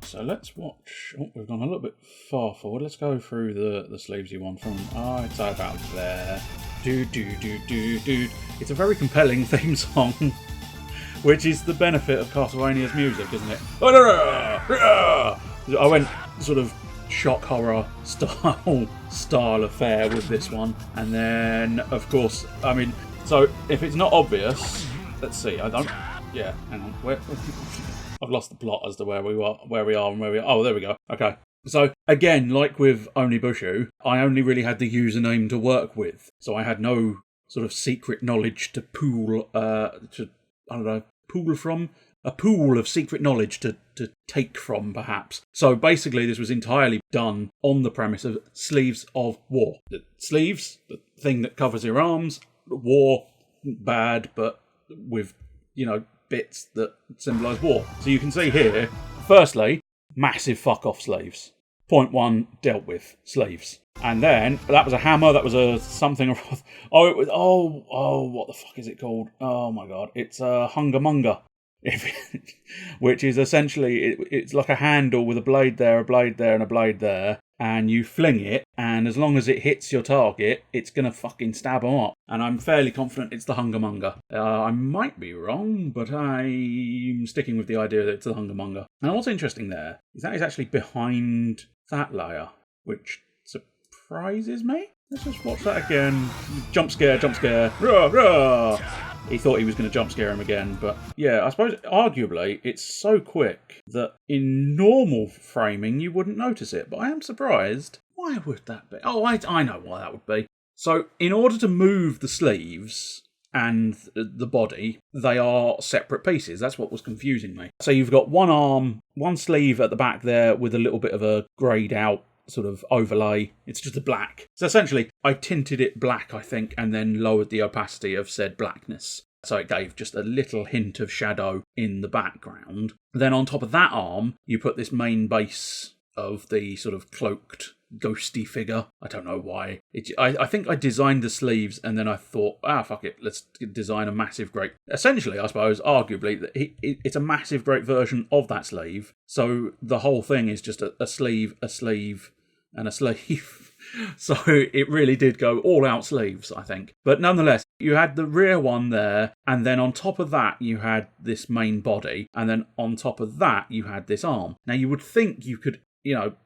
so let's watch. Oh, we've gone a little bit far forward. Let's go through the sleevesy one from. Oh, it's about there. It's a very compelling theme song, which is the benefit of Castlevania's music, isn't it? I went sort of shock horror style affair with this one, and then of course, I mean, so if it's not obvious, let's see. I don't. Yeah, hang on. Where I've lost the plot as to where we are, and where we are. Oh, there we go. Okay. So again, like with Onibushu, I only really had the username to work with, so I had no sort of secret knowledge to pool from. A pool of secret knowledge to take from, perhaps. So basically, this was entirely done on the premise of sleeves of war. The sleeves, the thing that covers your arms, war, bad, but with, bits that symbolise war. So you can see here, firstly, massive fuck-off sleeves. Point 1, dealt with, sleeves. And then, that was a hammer, that was a something... what the fuck is it called? Oh my god, it's a Hunga Munga. Which is essentially, it's like a handle with a blade there, and a blade there, and you fling it, and as long as it hits your target, it's going to fucking stab them up. And I'm fairly confident it's the Hunga Munga. I might be wrong, but I'm sticking with the idea that it's the Hunga Munga. And what's interesting there is that is actually behind that layer, which surprises me. Let's just watch that again. Jump scare. Rah, rah. He thought he was going to jump scare him again, but yeah, I suppose arguably it's so quick that in normal framing you wouldn't notice it, but I am surprised. Why would that be? Oh, I know why that would be. So in order to move the sleeves and the body, they are separate pieces. That's what was confusing me. So you've got one arm, one sleeve at the back there with a little bit of a greyed out sort of overlay. It's just a black. So essentially, I tinted it black, I think, and then lowered the opacity of said blackness. So it gave just a little hint of shadow in the background. Then on top of that arm, you put this main base of the sort of cloaked, ghosty figure. I don't know why. I think I designed the sleeves and then I thought, fuck it, let's design a massive great... Essentially, I suppose, arguably, it's a massive great version of that sleeve. So the whole thing is just a sleeve, and a sleeve. So it really did go all out sleeves, I think. But nonetheless, you had the rear one there, and then on top of that you had this main body, and then on top of that you had this arm. Now you would think you could,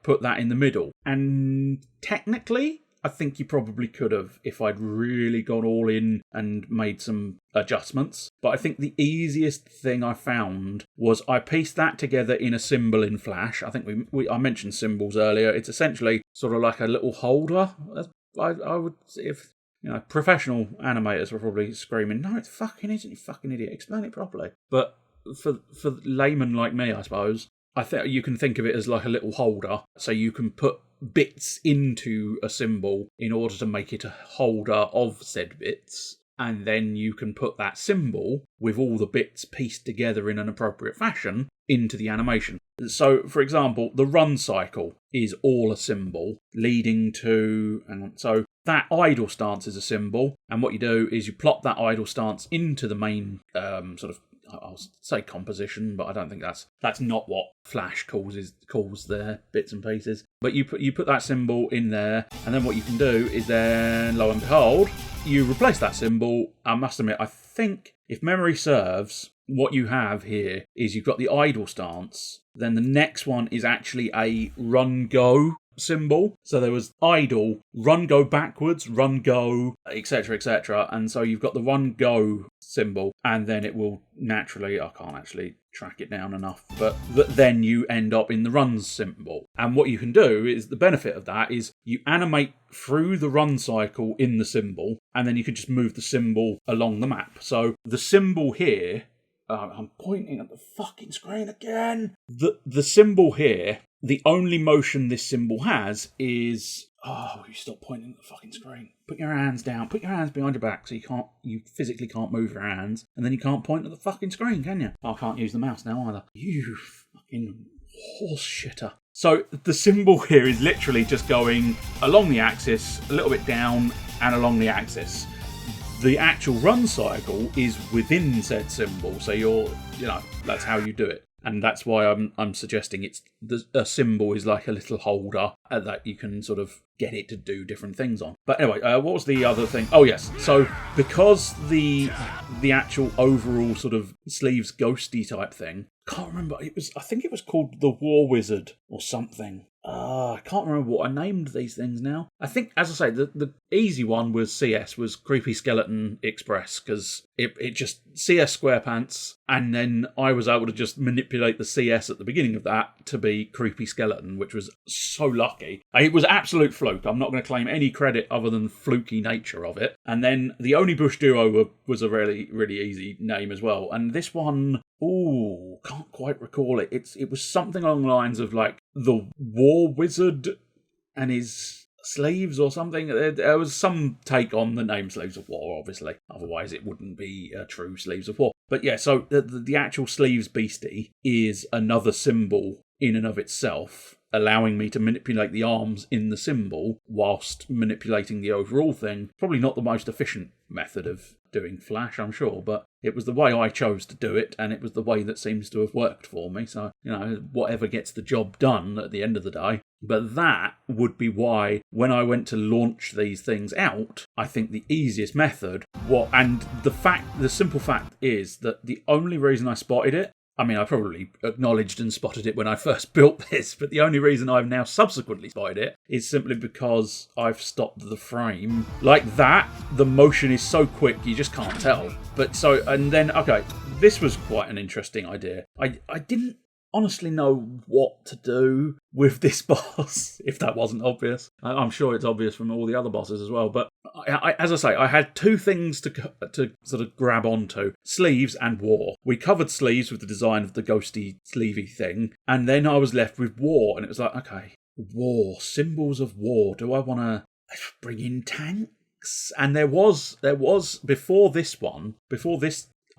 put that in the middle. And technically, I think you probably could have if I'd really gone all in and made some adjustments. But I think the easiest thing I found was I pieced that together in a symbol in Flash. I think I mentioned symbols earlier. It's essentially sort of like a little holder. I would, if professional animators were probably screaming, "No, it fucking isn't, you fucking idiot. Explain it properly." But for laymen like me, I suppose, I think you can think of it as like a little holder, so you can put bits into a symbol in order to make it a holder of said bits, and then you can put that symbol with all the bits pieced together in an appropriate fashion into the animation. So, for example, the run cycle is all a symbol leading to... So that idle stance is a symbol, and what you do is you plop that idle stance into the main sort of, I'll say composition, but I don't think that's not what Flash calls their bits and pieces. But you put that symbol in there, and then what you can do is then, lo and behold, you replace that symbol. I must admit, I think, if memory serves, what you have here is you've got the idle stance, then the next one is actually a run-go symbol. So there was idle, run go backwards, run go, etc, etc, and so you've got the run go symbol, and then it will naturally, I can't actually track it down enough, but then you end up in the run symbol. And what you can do is, the benefit of that is you animate through the run cycle in the symbol, and then you can just move the symbol along the map. So the symbol here, I'm pointing at the fucking screen again. The symbol here, the only motion this symbol has is... Oh, you stop pointing at the fucking screen. Put your hands down. Put your hands behind your back so you physically can't move your hands. And then you can't point at the fucking screen, can you? I can't use the mouse now either. You fucking horse shitter. So the symbol here is literally just going along the axis, a little bit down, and along the axis. The actual run cycle is within said symbol, so that's how you do it. And that's why I'm suggesting a symbol is like a little holder that you can sort of get it to do different things on. But anyway, what was the other thing? Oh yes, so because the actual overall sort of sleeves ghosty type thing, can't remember. I think it was called the War Wizard or something. I can't remember what I named these things now. I think, as I say, the easy one was CS, was Creepy Skeleton Express, because it just CS SquarePants, and then I was able to just manipulate the CS at the beginning of that to be Creepy Skeleton, which was so lucky. It was absolute fluke. I'm not going to claim any credit other than the fluky nature of it. And then the Oni Bush Duo was a really, really easy name as well. And this one, can't quite recall it. It was something along the lines of like the War Wizard and his sleeves or something. There was some take on the name Sleeves of War, obviously. Otherwise it wouldn't be true Sleeves of War. But yeah, so the actual sleeves beastie is another symbol in and of itself, allowing me to manipulate the arms in the symbol whilst manipulating the overall thing. Probably not the most efficient method of doing Flash, I'm sure, but it was the way I chose to do it, and it was the way that seems to have worked for me. So, whatever gets the job done at the end of the day. But that would be why, when I went to launch these things out, I think the easiest method, and the simple fact is that the only reason I spotted it, I mean, I probably acknowledged and spotted it when I first built this, but the only reason I've now subsequently spotted it is simply because I've stopped the frame. Like that, the motion is so quick, you just can't tell. Okay, this was quite an interesting idea. I didn't honestly know what to do with this boss, if that wasn't obvious. I'm sure it's obvious from all the other bosses as well, but as I say, I had two things to sort of grab onto: sleeves and war. We covered sleeves with the design of the ghosty sleevey thing, and then I was left with war, and it was like, okay, war, symbols of war. Do I want to bring in tanks? And there was before this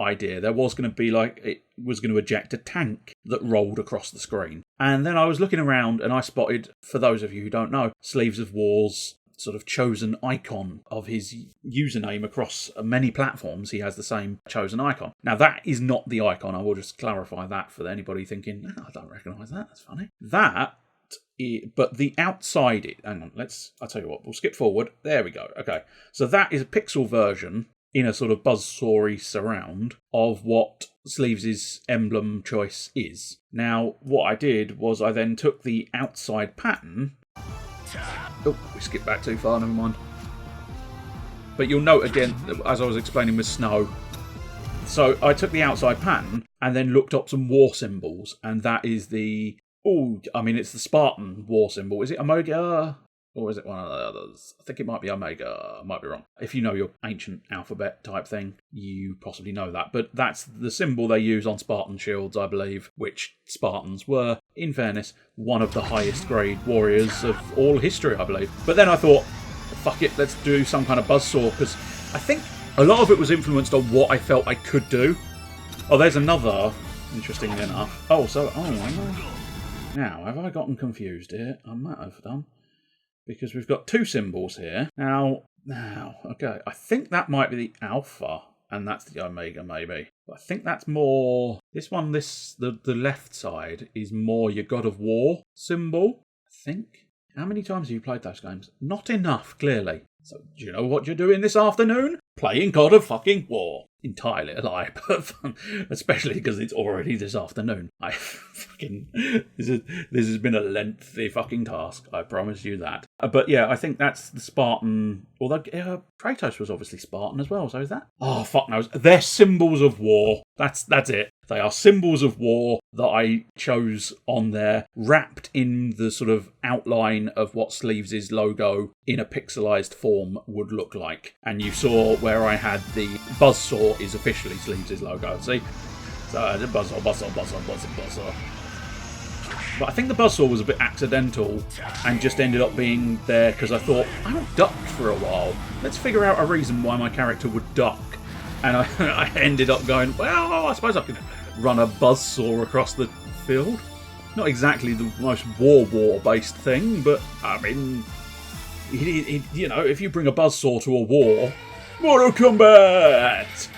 idea, there was going to be it was going to eject a tank that rolled across the screen. And then I was looking around and I spotted, for those of you who don't know, Sleeves of War's sort of chosen icon of his username across many platforms. He has the same chosen icon. Now that is not the icon. I will just clarify that for anybody thinking, I don't recognise that. That's funny. But the outside it. Hang on. I'll tell you what. We'll skip forward. There we go. Okay. So that is a pixel version in a sort of buzzsaw-y surround of what Sleeves' emblem choice is. Now, what I did was I then took the outside pattern. Oh, we skipped back too far, never mind. But you'll note again, as I was explaining with snow, so I took the outside pattern and then looked up some war symbols, and that is it's the Spartan war symbol. Is it Omega? Or is it one of the others? I think it might be Omega. I might be wrong. If you know your ancient alphabet type thing, you possibly know that. But that's the symbol they use on Spartan shields, I believe, which Spartans were, in fairness, one of the highest grade warriors of all history, I believe. But then I thought, fuck it, let's do some kind of buzzsaw, because I think a lot of it was influenced on what I felt I could do. Oh, there's another, interestingly enough. Now, have I gotten confused here? I might have done. Because we've got two symbols here. Now, okay, I think that might be the Alpha, and that's the Omega, maybe. But I think that's more... the left side is more your God of War symbol, I think. How many times have you played those games? Not enough, clearly. So, do you know what you're doing this afternoon? Playing God of fucking War. Entirely a lie, but fun. Especially because it's already this afternoon. This has been a lengthy fucking task, I promise you that. But yeah, I think that's the Spartan, although Kratos was obviously Spartan as well, so is that? Oh, fuck knows. They're symbols of war. That's it. They are symbols of war that I chose on there, wrapped in the sort of outline of what Sleeves' logo in a pixelized form would look like. And you saw where I had the buzzsaw is officially Sleeves' logo. See? So the buzzsaw. But I think the buzzsaw was a bit accidental and just ended up being there because I thought, I haven't ducked for a while. Let's figure out a reason why my character would duck. And I ended up going, well, I suppose I could run a buzzsaw across the field. Not exactly the most war-based thing, but, I mean, if you bring a buzzsaw to a war, Mortal Kombat!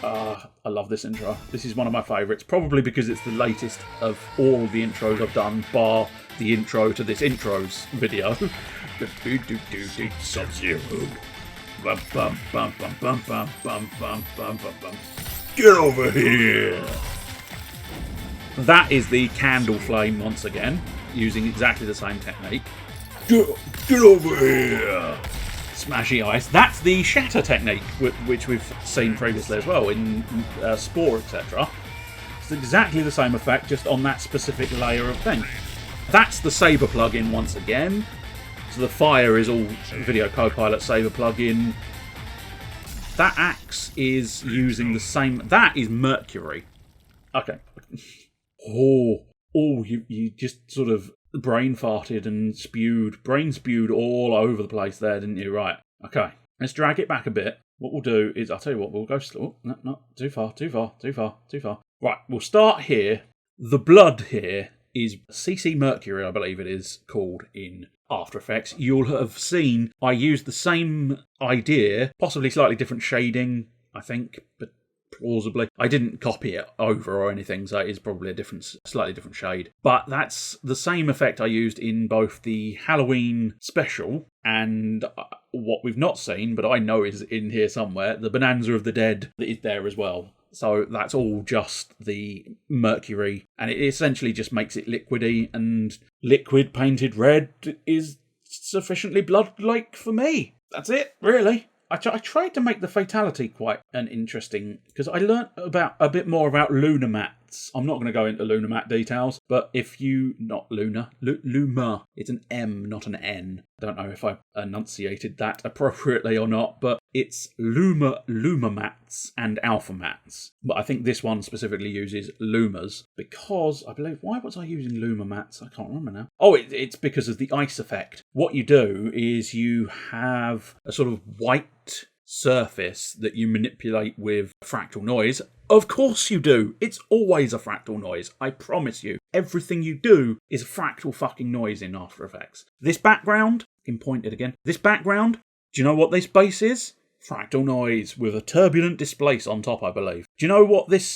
I love this intro. This is one of my favourites, probably because it's the latest of all the intros I've done, bar the intro to this intros video. Sub-Zero. Bum, bum, bum, bum, bum, bum, bum, bum, bum, bum, bum. Get over here! That is the candle flame once again, using exactly the same technique. Get over here! Smashy ice. That's the shatter technique, which we've seen previously as well in Spore, etc. It's exactly the same effect, just on that specific layer of thing. That's the Saber plugin once again. So the fire is all Video Copilot Saber plugin. That axe is using the same... That is Mercury. Okay. You just sort of brain farted and brain spewed all over the place there, didn't you? Right. Okay. Let's drag it back a bit. What we'll do is, I'll tell you what, we'll go slow. No, too far. Right, we'll start here. The blood here is CC Mercury, I believe it is called in After Effects. You'll have seen I used the same idea, possibly slightly different shading, I think, but plausibly. I didn't copy it over or anything, so it is probably a slightly different shade. But that's the same effect I used in both the Halloween special and what we've not seen, but I know is in here somewhere, the Bonanza of the Dead that is there as well. So that's all just the Mercury, and it essentially just makes it liquidy, and liquid painted red is sufficiently blood-like for me. That's it, really. I tried to make the fatality quite an interesting, because I learnt about a bit more about Lunamats. I'm not going to go into Lunamat details, but if you... Not Luna. Luma. It's an M, not an N. I don't know if I enunciated that appropriately or not, but it's Lumamats and Alphamats. But I think this one specifically uses Lumas, because I believe... Why was I using Lumamats? I can't remember now. Oh, it's because of the ice effect. What you do is you have a sort of white surface that you manipulate with fractal noise. Of course you do. It's always a fractal noise. I promise you. Everything you do is a fractal fucking noise in After Effects. This background, can point it again. This background, do you know what this base is? Fractal noise with a turbulent displace on top, I believe. Do you know what this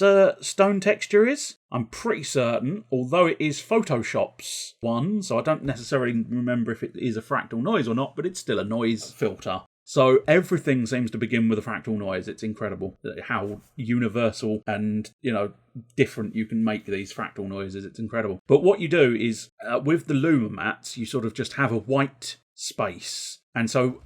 stone texture is? I'm pretty certain, although it is Photoshop's one, so I don't necessarily remember if it is a fractal noise or not, but it's still a noise filter. So everything seems to begin with a fractal noise. It's incredible how universal and, different you can make these fractal noises. It's incredible. But what you do is, with the Luma mats, you sort of just have a white space. And so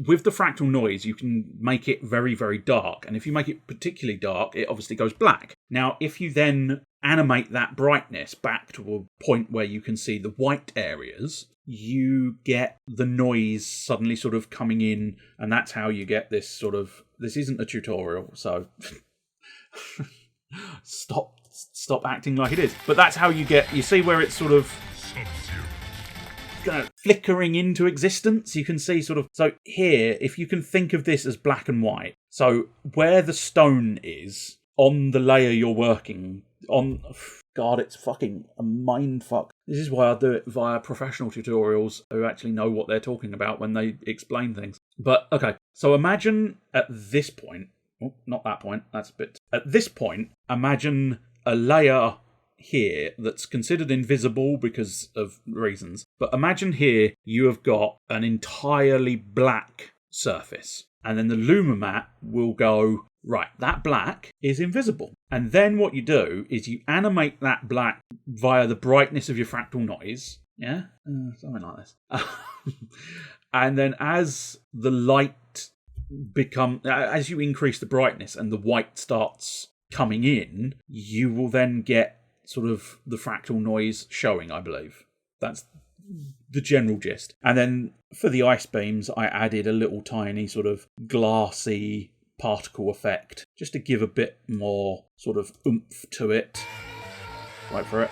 with the fractal noise, you can make it very, very dark. And if you make it particularly dark, it obviously goes black. Now, if you then animate that brightness back to a point where you can see the white areas, you get the noise suddenly sort of coming in, and that's how you get this sort of... This isn't a tutorial, so stop acting like it is. But that's how you get... You see where it's sort of flickering into existence? You can see sort of... So here, if you can think of this as black and white, so where the stone is, on the layer you're working on... God, it's fucking a mindfuck. This is why I do it via professional tutorials who actually know what they're talking about when they explain things. But, okay, so imagine at this point... Oh, not that point, that's a bit... At this point, imagine a layer here that's considered invisible because of reasons. But imagine here you have got an entirely black surface. And then the Luma mat will go... Right, that black is invisible. And then what you do is you animate that black via the brightness of your fractal noise. Yeah? Something like this. And then as the light as you increase the brightness and the white starts coming in, you will then get sort of the fractal noise showing, I believe. That's the general gist. And then for the ice beams, I added a little tiny sort of glassy particle effect, just to give a bit more sort of oomph to it. Wait for it.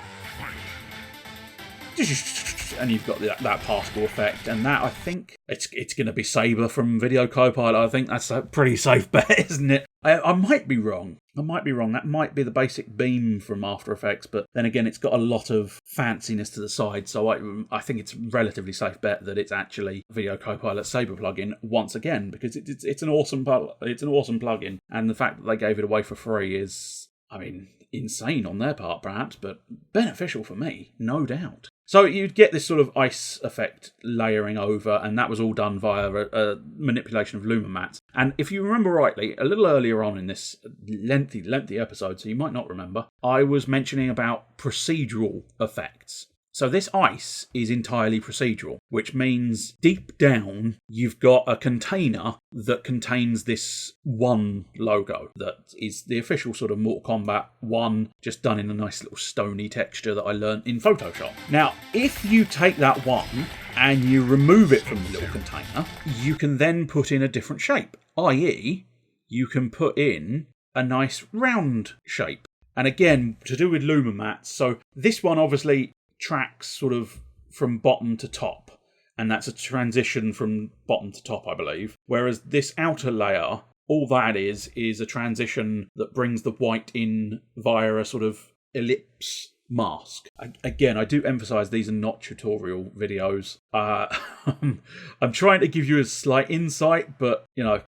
and you've got that particle effect, and that, I think, it's going to be Saber from Video Copilot. I think that's a pretty safe bet, isn't it? I might be wrong. That might be the basic beam from After Effects, but then again, it's got a lot of fanciness to the side, so I think it's a relatively safe bet that it's actually Video Copilot Saber plugin once again, because it's an awesome plugin, and the fact that they gave it away for free is, I mean, insane on their part perhaps, but beneficial for me, no doubt. So you'd get this sort of ice effect layering over, and that was all done via a manipulation of Luma mats. And if you remember rightly, a little earlier on in this lengthy episode, so you might not remember, I was mentioning about procedural effects. So this ice is entirely procedural, which means deep down you've got a container that contains this one logo that is the official sort of Mortal Kombat 1, just done in a nice little stony texture that I learnt in Photoshop. Now, if you take that one and you remove it from the little container, you can then put in a different shape, i.e. you can put in a nice round shape. And again, to do with Luma mats, so this one obviously tracks sort of from bottom to top, and that's a transition from bottom to top, I believe, whereas this outer layer, all that is a transition that brings the white in via a sort of ellipse mask. Again, I do emphasize these are not tutorial videos. I'm trying to give you a slight insight, but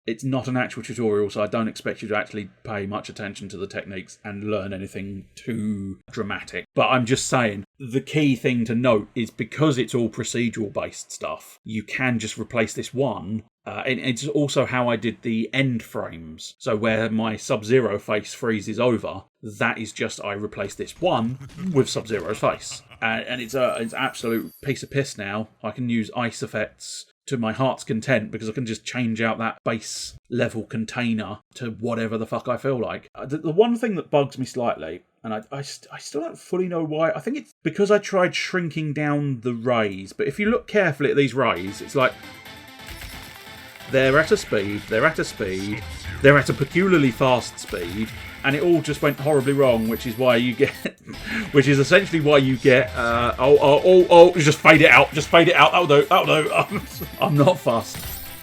it's not an actual tutorial, so I don't expect you to actually pay much attention to the techniques and learn anything too dramatic. But I'm just saying, the key thing to note is because it's all procedural based stuff, you can just replace this one. And it's also how I did the end frames. So where my Sub-Zero face freezes over, that is just I replaced this one with Sub-Zero's face. And it's an absolute piece of piss now. I can use ice effects to my heart's content because I can just change out that base level container to whatever the fuck I feel like. The one thing that bugs me slightly, and I still don't fully know why, I think it's because I tried shrinking down the rays. But if you look carefully at these rays, it's like, they're at a speed, they're at a peculiarly fast speed, and it all just went horribly wrong, which is essentially why you get, just fade it out, that'll do, I'm not fussed.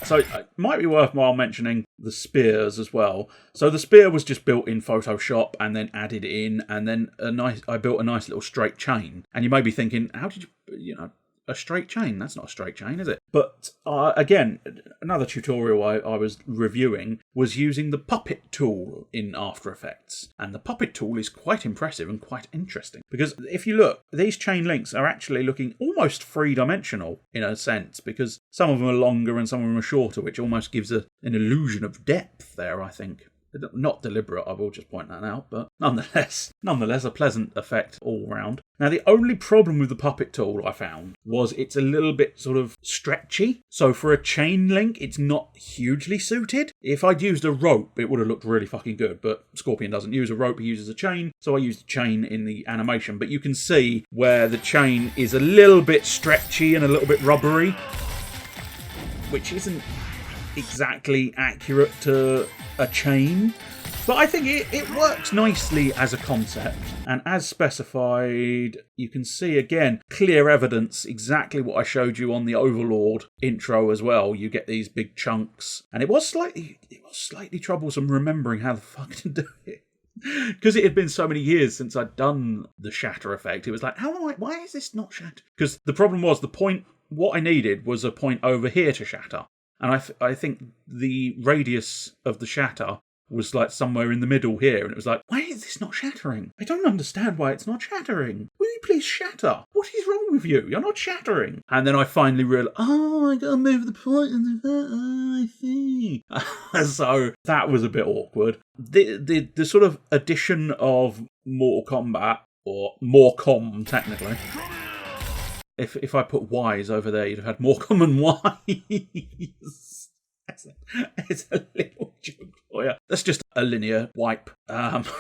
So it might be worthwhile mentioning the spears as well. So the spear was just built in Photoshop and then added in, and then I built a nice little straight chain. And you may be thinking, how did you a straight chain? That's not a straight chain, is it? But again, another tutorial I was reviewing was using the puppet tool in After Effects. And the puppet tool is quite impressive and quite interesting. Because if you look, these chain links are actually looking almost three-dimensional in a sense, because some of them are longer and some of them are shorter, which almost gives an illusion of depth there, I think. Not deliberate, I will just point that out, but nonetheless a pleasant effect all round. Now, the only problem with the puppet tool I found was it's a little bit sort of stretchy. So for a chain link, it's not hugely suited. If I'd used a rope, it would have looked really fucking good, but Scorpion doesn't use a rope, he uses a chain. So I used a chain in the animation, but you can see where the chain is a little bit stretchy and a little bit rubbery, which isn't exactly accurate to a chain, but I think it works nicely as a concept, and as specified, you can see again clear evidence, exactly what I showed you on the Overlord intro as well. You get these big chunks, and it was slightly troublesome remembering how the fuck to do it. Because it had been so many years since I'd done the shatter effect, it was like, why is this not shatter? Because the problem was what I needed was a point over here to shatter. And I think the radius of the shatter was like somewhere in the middle here. And it was like, why is this not shattering? I don't understand why it's not shattering. Will you please shatter? What is wrong with you? You're not shattering. And then I finally realised, I got to move the point. I see. So that was a bit awkward. The sort of addition of Mortal Kombat, or Morcom technically. If I put Y's over there, you'd have had more common Y's. It's a little joke for you. That's just a linear wipe. Why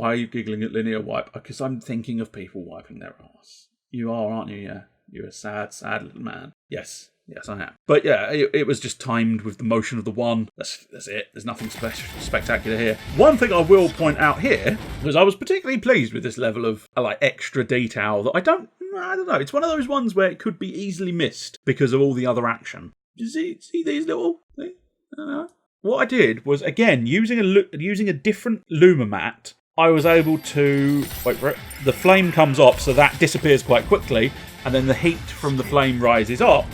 are you giggling at linear wipe? Because I'm thinking of people wiping their arse. You are, aren't you? Yeah. You're a sad, sad little man. Yes, I am. But yeah, it was just timed with the motion of the one. That's it. There's nothing spectacular here. One thing I will point out here was I was particularly pleased with this level of extra detail that I don't I don't know. It's one of those ones where it could be easily missed because of all the other action. You see these little... I don't know. What I did was, again, using a different Luma mat, I was able to... Wait for it. The flame comes off, so that disappears quite quickly, and then the heat from the flame rises up,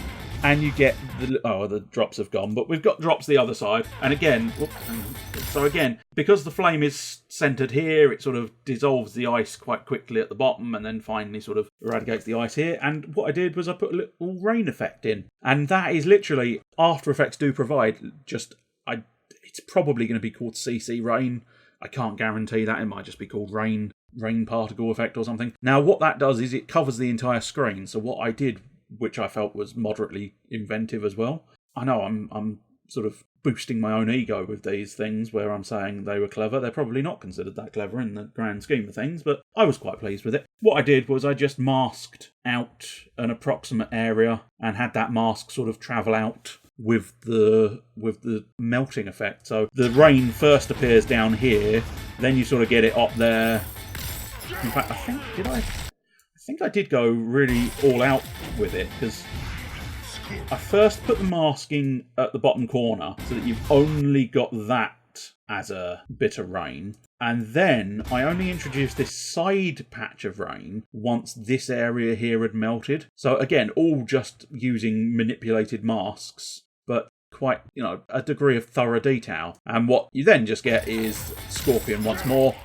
and you get the drops have gone, but we've got drops the other side. And again, so again, because the flame is centered here, it sort of dissolves the ice quite quickly at the bottom, and then finally sort of eradicates the ice here. And what I did was I put a little rain effect in, and that is literally, After Effects do provide it's probably going to be called CC Rain. I can't guarantee that. It might just be called rain particle effect or something. Now, what that does is it covers the entire screen. So what I did, which I felt was moderately inventive as well. I know I'm sort of boosting my own ego with these things where I'm saying they were clever. They're probably not considered that clever in the grand scheme of things, but I was quite pleased with it. What I did was I just masked out an approximate area and had that mask sort of travel out with the melting effect. So the rain first appears down here, then you sort of get it up there. In fact, I think I did go really all out with it, because I first put the masking at the bottom corner so that you've only got that as a bit of rain. And then I only introduced this side patch of rain once this area here had melted. So again, all just using manipulated masks, but quite, a degree of thorough detail. And what you then just get is Scorpion once more,